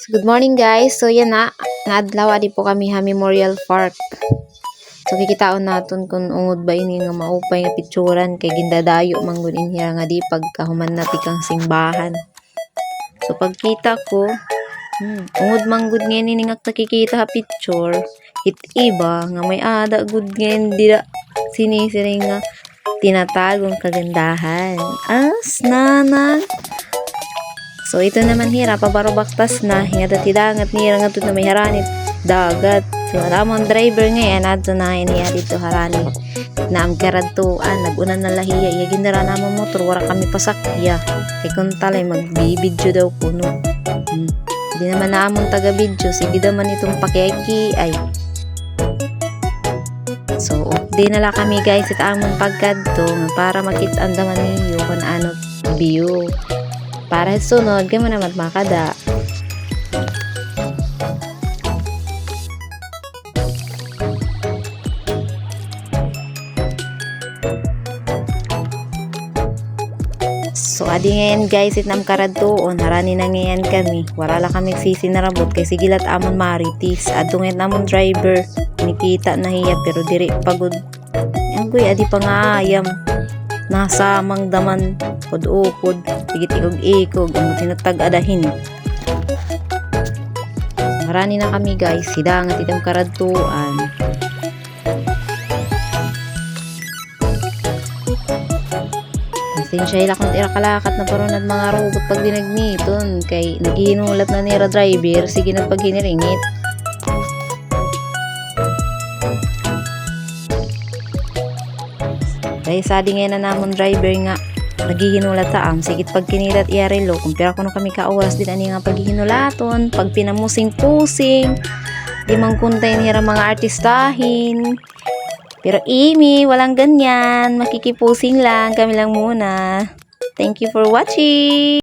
So, good morning guys. So yan na, naadlaw adi po kami ha Memorial Park. So kikitaon naton kung ungod ba ini nga maupay nga picturan kay gindadayo manggod inhiya nga di pagkahuman na tikang simbahan. So pagkita ko, ungod manggod ngayon ini nga nakikita ha picture, it iba nga may ada good ngayon dira sinisiring nga tinatagong kagandahan. As nanan. So ito naman hira pabarobaktas na hinga tidangat nira nga tud na may haranit dagat. So alamon driver ngayon adto na niya dito haranit na am karadtuan nagunan na lahiya iya ginara na motor wara kami pasakya kay kun talay magbibidyo daw kuno. Hindi naman naamon taga video sige daman itong pakiaki ay. So di nala kami guys sa amon pagkadto para makit-an daman ninyo kung ano view. Para sunod, kaya mo naman makada. So, adi ngayon guys, itnam karadtoon, harani na ngayon kami. Warala kami sisinarabot, kay sigilat amon maritis. Adto ngayon amon driver, nikita na hiya, pero diri pagod. Yan kuy, adi pa nga ayam. Nasa mangdaman pod-upod tigit ikog-ikog ang tinatag adahin. Marani na kami guys hidangat itong karadtuan. Pasensya ila kung kalakat na parunad mga robot pag dinagniton kay naghihinulat na nira driver sige na pag hiniringit. Kaya sadi ngayon na namon driver nga naghihinulat sa sigit pag kinilat iarelo kung pira kuno kami ka oras din ani nga paghihinulaton pag pinamusing-pusing di man kuntay nira mga artistahin pero imi walang ganyan makikipusing lang kami lang muna. Thank you for watching.